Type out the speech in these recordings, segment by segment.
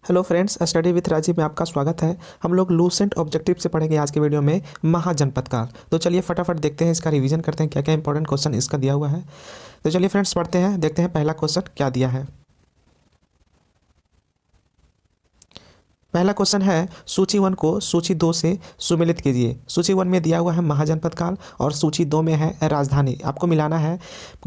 Hello friends, study with Rajiv में आपका स्वागत है। हम लोग लूसेंट ऑब्जेक्टिव से पढ़ेंगे आज के वीडियो में महाजनपद काल। तो चलिए फटाफट देखते हैं, इसका रिवीजन करते हैं क्या क्या इंपॉर्टेंट क्वेश्चन इसका दिया हुआ है। तो चलिए फ्रेंड्स पढ़ते हैं, देखते हैं पहला क्वेश्चन क्या दिया है। पहला क्वेश्चन है सूची 1 को सूची 2 से सुमेलित कीजिए। सूची 1 में दिया हुआ है महाजनपद काल और सूची 2 में है राजधानी। आपको मिलाना है।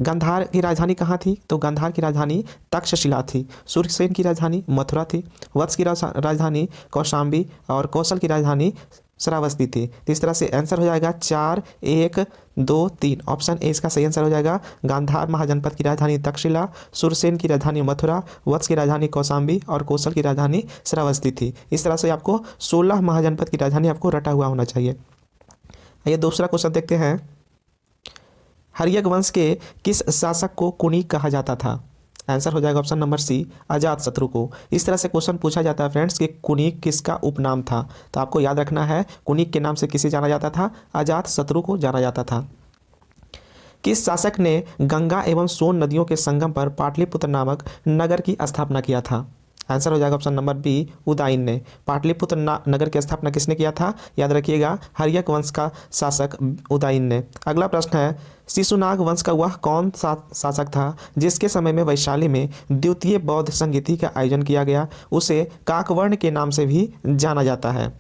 गांधार की राजधानी कहाँ थी? तो गांधार की राजधानी तक्षशिला थी। सूर्यसेन की राजधानी मथुरा थी। वत्स की राजधानी कौशाम्बी और कौशल की राजधानी श्रावस्ती थी। तो इस तरह से आंसर हो जाएगा 4, 1, 2, 3। ऑप्शन ए इसका सही आंसर हो जाएगा। गांधार महाजनपद की राजधानी तक्षशिला, सूरसेन की राजधानी मथुरा, वत्स की राजधानी कौशाम्बी और कौशल की राजधानी श्रावस्ती थी। इस तरह से आपको 16 महाजनपद की राजधानी आपको रटा हुआ होना चाहिए। ये दूसरा क्वेश्चन देखते हैं। हर्यक वंश के किस शासक को कुनी कहा जाता था? आंसर हो जाएगा ऑप्शन नंबर सी, अजातशत्रु को। इस तरह से क्वेश्चन पूछा जाता है फ्रेंड्स कि कुनिक किसका उपनाम था। तो आपको याद रखना है, कुनिक के नाम से किसे जाना जाता था? अजातशत्रु को जाना जाता था। किस शासक ने गंगा एवं सोन नदियों के संगम पर पाटलिपुत्र नामक नगर की स्थापना किया था? आंसर हो जाएगा ऑप्शन नंबर बी, उदयन ने। पाटलिपुत्र नगर की स्थापना किसने किया था? याद रखिएगा, हर्यक वंश का शासक उदयन ने। अगला प्रश्न है, शिशुनाग वंश का वह कौन सा शासक था जिसके समय में वैशाली में द्वितीय बौद्ध संगीति का आयोजन किया गया? उसे काकवर्ण के नाम से भी जाना जाता है।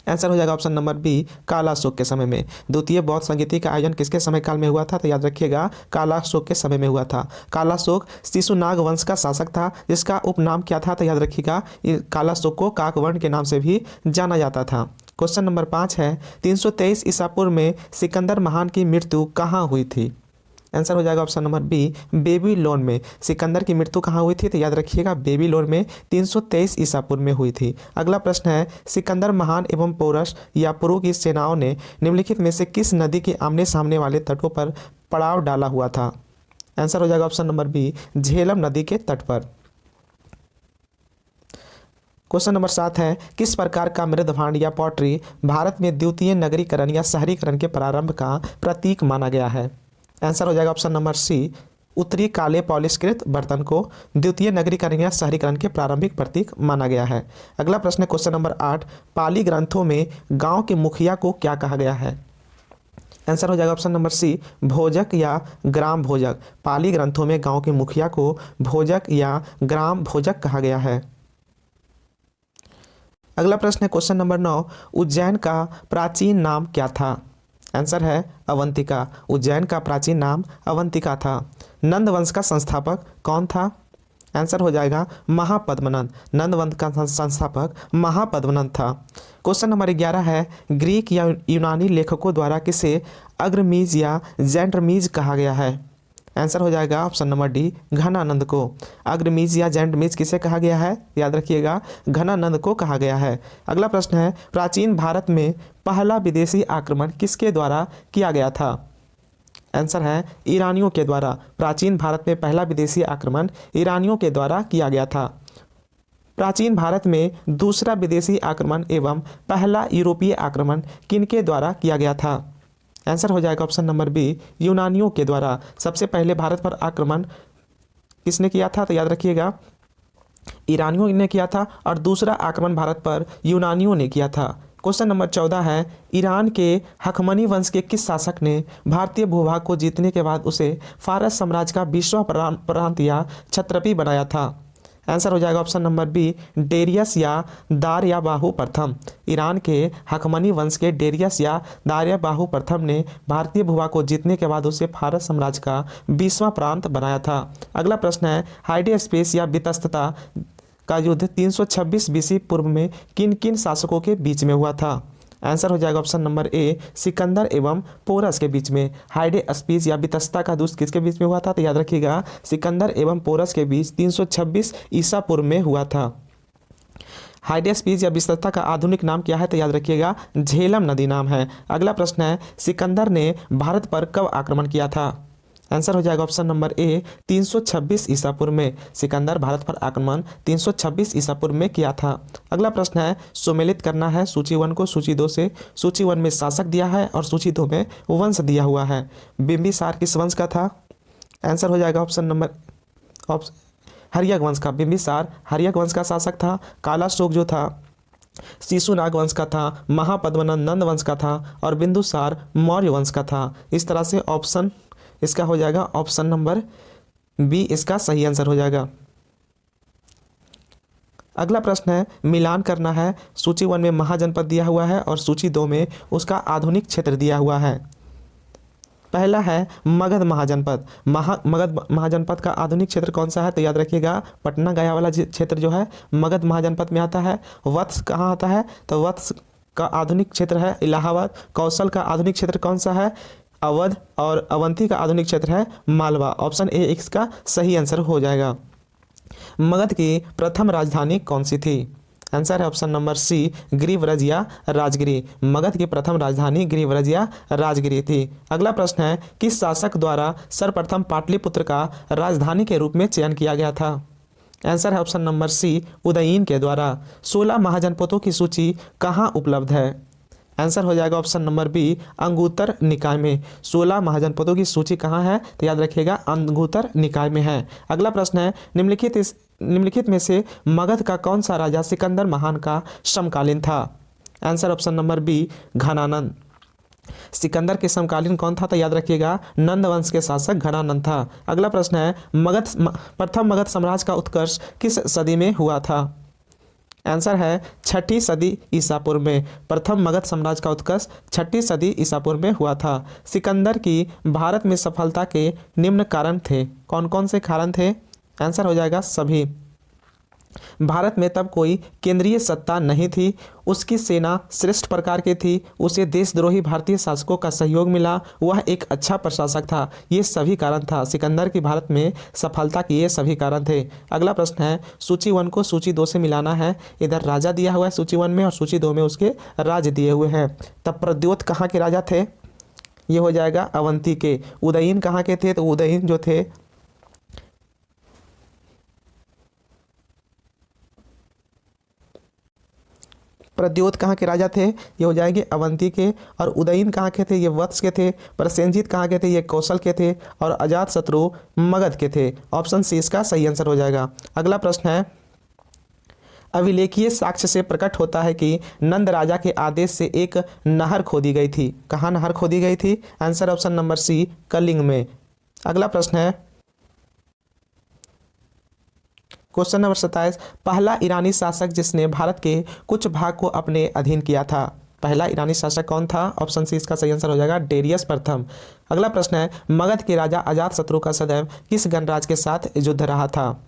आंसर हो जाएगा ऑप्शन नंबर बी, कालाशोक के समय में। द्वितीय बौद्ध संगीति का आयोजन किसके समय काल में हुआ था? तो याद रखिएगा, कालाशोक के समय में हुआ था। कालाशोक शिशुनाग वंश का शासक था जिसका उपनाम क्या था? तो याद रखिएगा, कालाशोक को काकवर्ण के नाम से भी जाना जाता था। क्वेश्चन नंबर 5 है, 323 ईसा पूर्व में सिकंदर महान की मृत्यु कहाँ हुई थी? आंसर हो जाएगा ऑप्शन नंबर बी, बेबीलोन में। सिकंदर की मृत्यु कहाँ हुई थी? तो याद रखिएगा, बेबीलोन में 323 ईसा पूर्व में हुई थी। अगला प्रश्न है, सिकंदर महान एवं पोरस या पुरु की सेनाओं ने निम्नलिखित में से किस नदी के आमने सामने वाले तटों पर पड़ाव डाला हुआ था? आंसर हो जाएगा ऑप्शन नंबर बी, झेलम नदी के तट पर। क्वेश्चन नंबर 7 है, किस प्रकार का मृदभांड या पॉटरी भारत में द्वितीय नगरीकरण या शहरीकरण के प्रारंभ का प्रतीक माना गया है? आंसर हो जाएगा ऑप्शन नंबर सी, उत्तरी काले पॉलिशकृत बर्तन को द्वितीय नगरीकरण या शहरीकरण के प्रारंभिक प्रतीक माना गया है। अगला प्रश्न है क्वेश्चन नंबर 8, पाली ग्रंथों में गांव के मुखिया को क्या कहा गया है? आंसर हो जाएगा ऑप्शन नंबर सी, भोजक या ग्राम भोजक। पाली ग्रंथों में गांव के मुखिया को भोजक या ग्राम भोजक कहा गया है। अगला प्रश्न है क्वेश्चन नंबर 9, उज्जैन का प्राचीन नाम क्या था? आंसर है अवंतिका। उज्जैन का प्राचीन नाम अवंतिका था। नंद वंश का संस्थापक कौन था? आंसर हो जाएगा महापद्मनंद। नंद वंश का संस्थापक महापद्मनंद था। क्वेश्चन नंबर 11 है, ग्रीक या यूनानी लेखकों द्वारा किसे अग्रमीज या जैंट्रमीज कहा गया है? आंसर हो जाएगा ऑप्शन नंबर डी, घनानंद को। अग्रमीज या जैंट्रमीज किसे कहा गया है? याद रखिएगा, घनानंद को कहा गया है। अगला प्रश्न है, प्राचीन भारत में पहला विदेशी आक्रमण किसके द्वारा किया गया था? आंसर है ईरानियों के द्वारा। प्राचीन भारत में पहला विदेशी आक्रमण ईरानियों के द्वारा किया गया था। प्राचीन भारत में दूसरा विदेशी आक्रमण एवं पहला यूरोपीय आक्रमण किनके द्वारा किया गया था? आंसर हो जाएगा ऑप्शन नंबर बी, यूनानियों के द्वारा। सबसे पहले भारत पर आक्रमण किसने किया था? तो याद रखिएगा, ईरानियों ने किया था और दूसरा आक्रमण भारत पर यूनानियों ने किया था। क्वेश्चन नंबर 14 है, ईरान के हखमनी वंश के किस शासक ने भारतीय भूभाग को जीतने के बाद उसे फारस साम्राज्य का 20वां प्रांत या छत्रपी बनाया था? आंसर हो जाएगा ऑप्शन नंबर बी, डेरियस या दार्याबाहु प्रथम। ईरान के हखमनी वंश के डेरियस या दार्याबाहु प्रथम ने भारतीय भूभाग को जीतने के बाद उसे फारस साम्राज्य का 20वां प्रांत बनाया था। अगला प्रश्न है, हाइडेस्पेस या वितस्तता का युद्ध 326 बीसी पूर्व में किन किन शासकों के बीच में हुआ था? आंसर हो जाएगा ऑप्शन नंबर ए, सिकंदर एवं पोरस के बीच में। हाइडेस्पेस या वितस्ता का युद्ध किसके बीच में हुआ था? तो याद रखिएगा, सिकंदर एवं पोरस के बीच 326 ईसा पूर्व में हुआ था। हाइडेस्पेस या वितस्ता का आधुनिक नाम क्या है? तो याद रखिएगा, झेलम नदी नाम है। अगला प्रश्न है, सिकंदर ने भारत पर कब आक्रमण किया था? आंसर हो जाएगा ऑप्शन नंबर ए, 326 ईसा पूर्व में। सिकंदर भारत पर आक्रमण 326 ईसा पूर्व में किया था। अगला प्रश्न है, सुमेलित करना है सूची 1 को सूची 2 से। सूची 1 में शासक दिया है और सूची 2 में वंश दिया हुआ है। बिंबिसार किस वंश का था? आंसर हो जाएगा ऑप्शन नंबर हर्यक वंश का, बिंबिसार हर्यक वंश का शासक था। कालाशोक जो था शिशुनाग वंश का था। महापद्मनंद नंद वंश का था। और बिंदुसार मौर्य वंश का था। इस तरह से ऑप्शन इसका हो जाएगा ऑप्शन नंबर बी इसका सही आंसर हो जाएगा। अगला प्रश्न है, मिलान करना है। सूची 1 में महाजनपद दिया हुआ है और सूची 2 में उसका आधुनिक क्षेत्र दिया हुआ है। पहला है मगध महाजनपद। मगध महाजनपद का आधुनिक क्षेत्र कौन सा है? तो याद रखिएगा पटना गया वाला क्षेत्र जो है मगध महाजनपद में आता है। वत्स कहाँ आता है? तो वत्स का आधुनिक क्षेत्र है इलाहाबाद। कौशल का आधुनिक क्षेत्र कौन सा है? अवध। और अवंती का आधुनिक क्षेत्र है मालवा। ऑप्शन ए इसका सही आंसर हो जाएगा। मगध की प्रथम राजधानी कौन सी थी? आंसर है ऑप्शन नंबर सी गिरिव्रज या राजगिरी। मगध की प्रथम राजधानी गिरिव्रज या राजगिरी थी। अगला प्रश्न है, किस शासक द्वारा सर्वप्रथम पाटलिपुत्र का राजधानी के रूप में चयन किया गया था? आंसर है ऑप्शन नंबर सी उदयीन के द्वारा। 16 महाजनपदों की सूची कहाँ उपलब्ध है? आंसर हो जाएगा ऑप्शन नंबर बी अंगुत्तर निकाय में। 16 महाजनपदों की सूची कहाँ है? तो याद रखिएगा अंगुत्तर निकाय में है। अगला प्रश्न है, निम्नलिखित में से मगध का कौन सा राजा सिकंदर महान का समकालीन था? Answer option number B Ghananand. Sikandar के समकालीन कौन था? तो याद रखिएगा नंद वंश के शासक घनानंद था। अगला प्रश्न है, प्रथम मगध साम्राज्य का उत्कर्ष किस सदी में हुआ था? आंसर है 6ठी सदी ईसा पूर्व में। प्रथम मगध साम्राज्य का उत्कर्ष 6ठी सदी ईसा पूर्व में हुआ था। सिकंदर की भारत में सफलता के निम्न कारण थे। कौन कौन से कारण थे? आंसर हो जाएगा सभी। भारत में तब कोई केंद्रीय सत्ता नहीं थी। उसकी सेना श्रेष्ठ प्रकार की थी। उसे देशद्रोही भारतीय शासकों का सहयोग मिला। वह एक अच्छा प्रशासक था। ये सभी कारण था सिकंदर की भारत में सफलता के, ये सभी कारण थे। अगला प्रश्न है, सूची 1 को सूची 2 से मिलाना है। इधर राजा दिया हुआ है सूची 1 में और सूची 2 में उसके राज्य दिए हुए हैं। तब प्रद्योत कहाँ के राजा थे? ये हो जाएगा अवंती के। उदयीन कहाँ के थे? तो उदयीन जो थे प्रद्योत कहाँ के राजा थे? ये हो जाएंगे अवंती के। और उदयीन कहाँ के थे? ये वत्स के थे। प्रसेनजीत कहाँ के थे? ये कौशल के थे। और अजातशत्रु मगध के थे। ऑप्शन सी इसका सही आंसर हो जाएगा। अगला प्रश्न है, अभिलेखीय साक्ष्य से प्रकट होता है कि नंद राजा के आदेश से एक नहर खोदी गई थी। कहाँ नहर खोदी गई थी? Answer option number C Kalinga में। अगला प्रश्न है, क्वेश्चन नंबर 27, पहला ईरानी शासक जिसने भारत के कुछ भाग को अपने अधीन किया था। पहला ईरानी शासक कौन था? ऑप्शन सी इसका सही आंसर हो जाएगा डेरियस प्रथम। अगला प्रश्न है, मगध के राजा अजातशत्रु का सदैव किस गणराज्य के साथ युद्ध रहा था?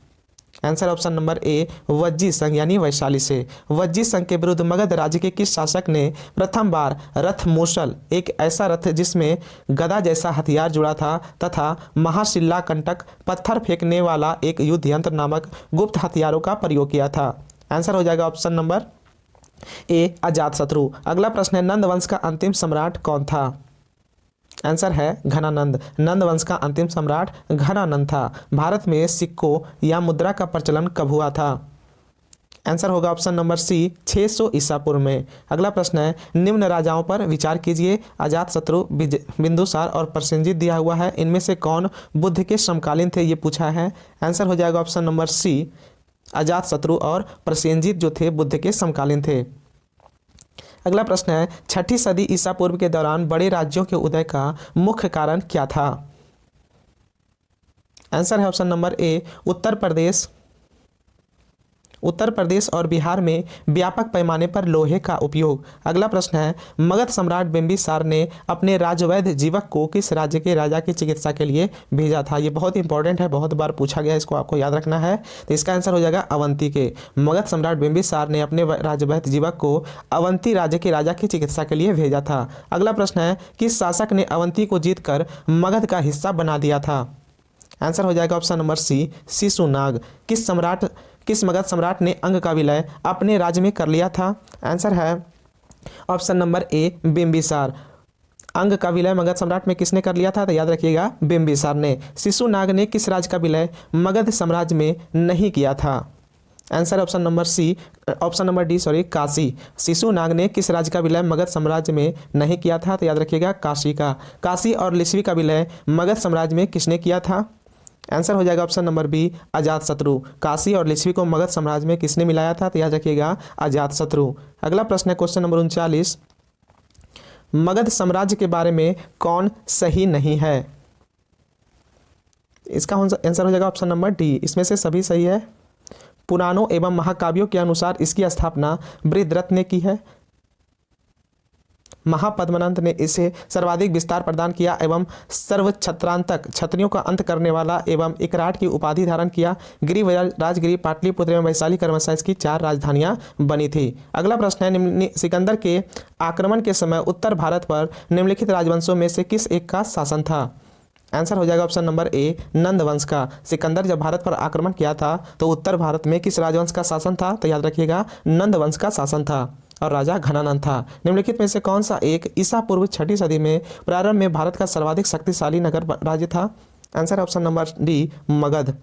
Answer option number A Vajji संघ यानी वैशाली से। वज्जी संघ के विरुद्ध मगध राज्य के किस शासक ने प्रथम बार रथ मूसल, एक ऐसा रथ जिसमें गदा जैसा हथियार जुड़ा था तथा महाशिला कंटक पत्थर फेंकने वाला एक युद्ध यंत्र नामक गुप्त हथियारों का प्रयोग किया था? आंसर हो जाएगा ऑप्शन नंबर ए अजातशत्रु। अगला प्रश्न है, नंद वंश का अंतिम सम्राट कौन था? आंसर है घनानंद। नंद वंश का अंतिम सम्राट घनानंद था। भारत में सिक्कों या मुद्रा का प्रचलन कब हुआ था? आंसर होगा ऑप्शन नंबर सी 600 ईसा पूर्व में। अगला प्रश्न है, निम्न राजाओं पर विचार कीजिए। अजातशत्रु, बिंदुसार और प्रसेनजीत दिया हुआ है। इनमें से कौन बुद्ध के समकालीन थे? ये पूछा है। आंसर हो जाएगा ऑप्शन नंबर सी अजातशत्रु और प्रसेनजीत जो थे बुद्ध के समकालीन थे। अगला प्रश्न है, 6ठी सदी ईसा पूर्व के दौरान बड़े राज्यों के उदय का मुख्य कारण क्या था? आंसर है option number A Uttar Pradesh और बिहार में व्यापक पैमाने पर लोहे का उपयोग। अगला प्रश्न है, मगध सम्राट बिंबिसार ने अपने राजवैद्य जीवक को किस राज्य के राजा की चिकित्सा के लिए भेजा था? ये बहुत इंपॉर्टेंट है, बहुत बार पूछा गया, इसको आपको याद रखना है। तो इसका आंसर हो जाएगा अवंती के। मगध सम्राट बिंबिसार ने अपने राजवैद्य जीवक को अवंती राज्य के राजा की चिकित्सा के लिए भेजा था। अगला प्रश्न है, किस शासक ने अवंती को जीतकर मगध का हिस्सा बना दिया था? आंसर हो जाएगा ऑप्शन नंबर सी शिशुनाग। किस मगध सम्राट ने अंग का विलय अपने राज्य में कर लिया था? आंसर है ऑप्शन नंबर ए बिंबिसार। अंग का विलय मगध सम्राट में किसने कर लिया था? तो याद रखिएगा बिंबिसार ने। शिशुनाग ने किस राज्य का विलय मगध साम्राज्य में नहीं किया था? Answer option number D Kashi. Shishunaga ने किस राज्य का विलय मगध साम्राज्य में नहीं किया था? तो याद रखिएगा काशी का। काशी और लिच्छवी का विलय मगध साम्राज्य में किसने किया था? आंसर हो जाएगा option number B Ajatashatru. Kashi और लिच्छवी को मगध साम्राज्य में किसने मिलाया था? तो याद रखिएगा अजातशत्रु। अगला प्रश्न है क्वेश्चन नंबर 39, मगध साम्राज्य के बारे में कौन सही नहीं है? इसका आंसर हो जाएगा ऑप्शन नंबर डी, इसमें से सभी सही है। पुराणों एवं महाकाव्यों के अनुसार इसकी स्थापना बृहद्रथ ने की है। महापद्मनंद ने इसे सर्वाधिक विस्तार प्रदान किया एवं सर्वछत्रांतक क्षत्रियों का अंत करने वाला एवं एकराट की उपाधि धारण किया। गिरिव राजगिरी पाटलिपुत्र एवं वैशाली क्रमशः इसकी 4 राजधानियां बनी थी। अगला प्रश्न है, सिकंदर के आक्रमण के समय उत्तर भारत पर निम्नलिखित राजवंशों में से किस एक का शासन था? आंसर हो जाएगा ऑप्शन नंबर ए नंद वंश का। सिकंदर जब भारत पर आक्रमण किया था तो उत्तर भारत में किस राजवंश का शासन था? तो याद रखिएगा नंद वंश का शासन था और राजा घनानंद था। निम्नलिखित में से कौन सा एक ईसा पूर्व 6वीं सदी में प्रारंभ में भारत का सर्वाधिक शक्तिशाली नगर राज्य था? Answer option number D Magadh.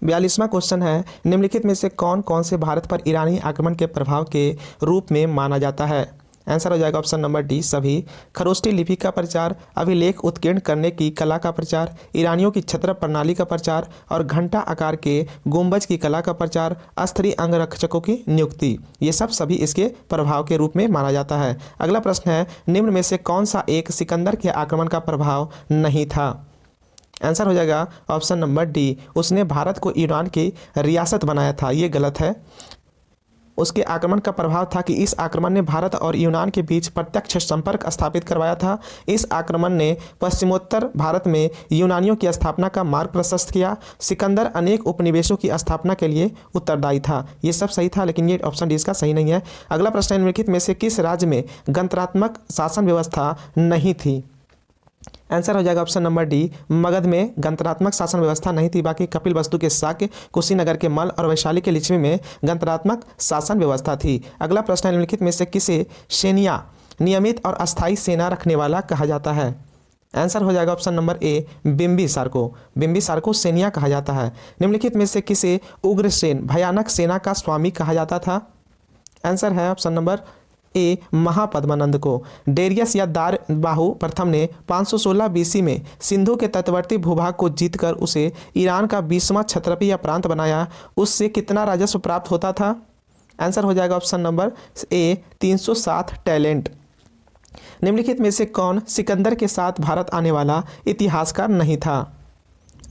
42वां क्वेश्चन है, निम्नलिखित में से कौन कौन से भारत पर ईरानी आक्रमण के प्रभाव के रूप में माना जाता है? आंसर हो जाएगा ऑप्शन नंबर डी सभी। खरोष्टी लिपि का प्रचार, अभिलेख उत्कीर्ण करने की कला का प्रचार, ईरानियों की छत्र प्रणाली का प्रचार और घंटा आकार के गुंबज की कला का प्रचार, अस्त्री अंगरक्षकों की नियुक्ति, ये सब सभी इसके प्रभाव के रूप में माना जाता है। अगला प्रश्न है, निम्न में से कौन सा एक सिकंदर के आक्रमण का प्रभाव नहीं था? आंसर हो जाएगा ऑप्शन नंबर डी, उसने भारत को ईरान की रियासत बनाया था, ये गलत है। उसके आक्रमण का प्रभाव था कि इस आक्रमण ने भारत और यूनान के बीच प्रत्यक्ष संपर्क स्थापित करवाया था। इस आक्रमण ने पश्चिमोत्तर भारत में यूनानियों की स्थापना का मार्ग प्रशस्त किया। सिकंदर अनेक उपनिवेशों की स्थापना के लिए उत्तरदायी था। ये सब सही था, लेकिन ये ऑप्शन डी इसका सही नहीं है। अगला प्रश्न है, निम्नलिखित में से किस राज्य में गणतंत्रात्मक शासन व्यवस्था नहीं थी? आंसर हो जाएगा ऑप्शन नंबर डी, मगध में गणतंत्रात्मक शासन व्यवस्था नहीं थी। बाकी कपिलवस्तु के शाक्य, कुशीनगर के मल्ल और वैशाली के लिच्छवी में गणतंत्रात्मक शासन व्यवस्था थी। अगला प्रश्न है, निम्नलिखित में से किसे सेनिया नियमित और अस्थायी सेना रखने वाला कहा जाता है? आंसर हो जाएगा ऑप्शन नंबर ए बिंबिसार को। बिंबिसार को सेनिया कहा जाता है। निम्नलिखित में से किसे उग्रसेन भयानक सेना का स्वामी कहा जाता था? आंसर है ऑप्शन नंबर ए महापद्मानंद को। डेरियस या दार बाहु प्रथम ने 516 बीसी में सिंधु के तटवर्ती भूभाग को जीतकर उसे ईरान का 20वां क्षत्रपी या प्रांत बनाया। उससे कितना राजस्व प्राप्त होता था? आंसर हो जाएगा ऑप्शन नंबर ए 307 टैलेंट। निम्नलिखित में से कौन सिकंदर के साथ भारत आने वाला इतिहासकार नहीं था?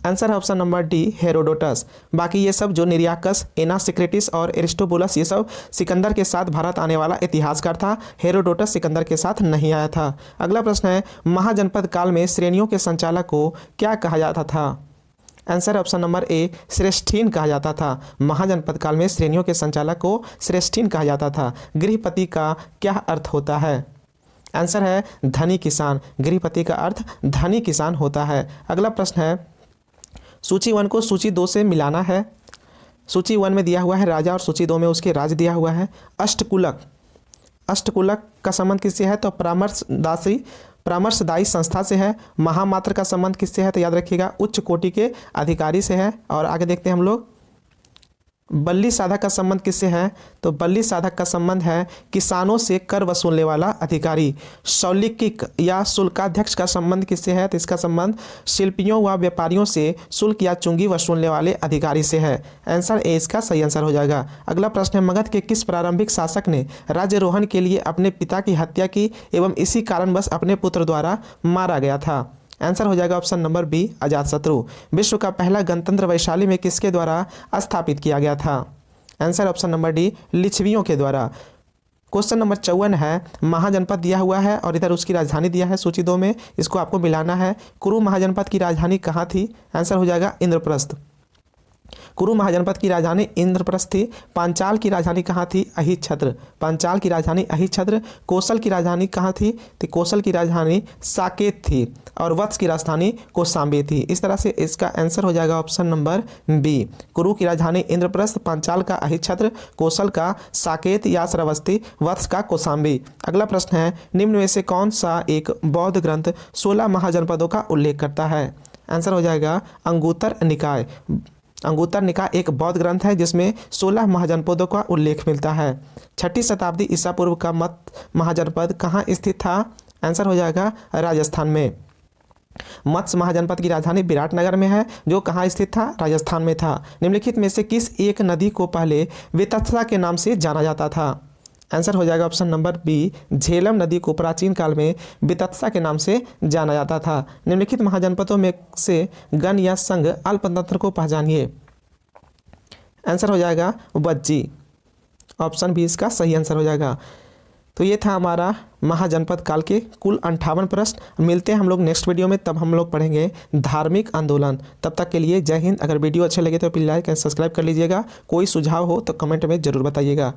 आंसर है ऑप्शन नंबर डी हेरोडोटस। बाकी ये सब जो निरियाकस, एनासिक्रेटिस और एरिस्टोबुलस, ये सब सिकंदर के साथ भारत आने वाला इतिहासकार था। हेरोडोटस सिकंदर के साथ नहीं आया था। अगला प्रश्न है, महाजनपद काल में श्रेणियों के संचालक को क्या कहा जाता था? आंसर ऑप्शन नंबर ए श्रेष्ठीन कहा जाता था। महाजनपद काल में श्रेणियों के संचालक को श्रेष्ठीन कहा जाता था। गृहपति का क्या अर्थ होता है? आंसर है धनी किसान। गृहपति का अर्थ धनी किसान होता है। अगला प्रश्न है, सूची 1 को सूची 2 से मिलाना है। सूची 1 में दिया हुआ है राजा और सूची 2 में उसके राज्य दिया हुआ है। अष्टकुलक, अष्टकुलक का संबंध किससे है? तो परामर्शदायी संस्था से है। महामात्र का संबंध किससे है? तो याद रखिएगा उच्च कोटि के अधिकारी से है। और आगे देखते हैं हम लोग, बल्ली साधक का संबंध किससे है? तो बल्ली साधक का संबंध है किसानों से कर वसूलने वाला अधिकारी। शौलिकिक या शुल्काध्यक्ष का संबंध किससे है? तो इसका संबंध शिल्पियों व व्यापारियों से शुल्क या चुंगी वसूलने वाले अधिकारी से है। आंसर ए इसका सही आंसर हो जाएगा। अगला प्रश्न है, मगध के किस प्रारंभिक शासक ने राज्यरोहण के लिए अपने पिता की हत्या की एवं इसी कारणवश अपने पुत्र द्वारा मारा गया था? आंसर हो जाएगा ऑप्शन नंबर बी अजातशत्रु। विश्व का पहला गणतंत्र वैशाली में किसके द्वारा स्थापित किया गया था? आंसर ऑप्शन नंबर डी लिच्छवियों के द्वारा। क्वेश्चन नंबर 54 है, महाजनपद दिया हुआ है और इधर उसकी राजधानी दिया है सूची 2 में, इसको आपको मिलाना है। कुरु महाजनपद की राजधानी कहाँ थी? आंसर हो जाएगा इंद्रप्रस्थ। कुरु महाजनपद की राजधानी इंद्रप्रस्थ थी। पांचाल की राजधानी कहाँ थी? अहिच्छत्र। पांचाल की राजधानी अहिच्छत्र। कौशल की राजधानी कहाँ थी? तो कौशल की राजधानी साकेत थी। और वत्स की राजधानी कौशाम्बी थी। इस तरह से इसका आंसर हो जाएगा ऑप्शन नंबर बी। कुरु की राजधानी इंद्रप्रस्थ, पांचाल का अहिच्छत्र, कौशल का साकेत या श्रावस्ती, वत्स का कौशाम्बी। अगला प्रश्न है, निम्न में से कौन सा एक बौद्ध ग्रंथ 16 महाजनपदों का उल्लेख करता है? आंसर हो जाएगा अंगुत्तर निकाय। अंगुत्तर निकाय एक बौद्ध ग्रंथ है जिसमें 16 महाजनपदों का उल्लेख मिलता है। 6वीं शताब्दी ईसा पूर्व का मत महाजनपद कहाँ स्थित था? आंसर हो जाएगा राजस्थान में। मत्स्य महाजनपद की राजधानी विराटनगर में है, जो कहाँ स्थित था, राजस्थान में था। निम्नलिखित में से किस एक नदी को पहले वितस्ता के नाम से जाना जाता था? आंसर हो जाएगा ऑप्शन नंबर बी, झेलम नदी को प्राचीन काल में वितस्ता के नाम से जाना जाता था। निम्नलिखित महाजनपदों में से गण या संघ अल्पतंत्र को पहचानिए। आंसर हो जाएगा वज्जी, ऑप्शन बी इसका सही आंसर हो जाएगा। तो ये था हमारा महाजनपद काल के कुल 58 प्रश्न। मिलते हैं हम लोग नेक्स्ट वीडियो में, तब हम लोग पढ़ेंगे धार्मिक आंदोलन। तब तक के लिए जय हिंद। अगर वीडियो अच्छे लगे तो प्लीज़ लाइक एंड सब्सक्राइब कर लीजिएगा। कोई सुझाव हो तो कमेंट में ज़रूर बताइएगा।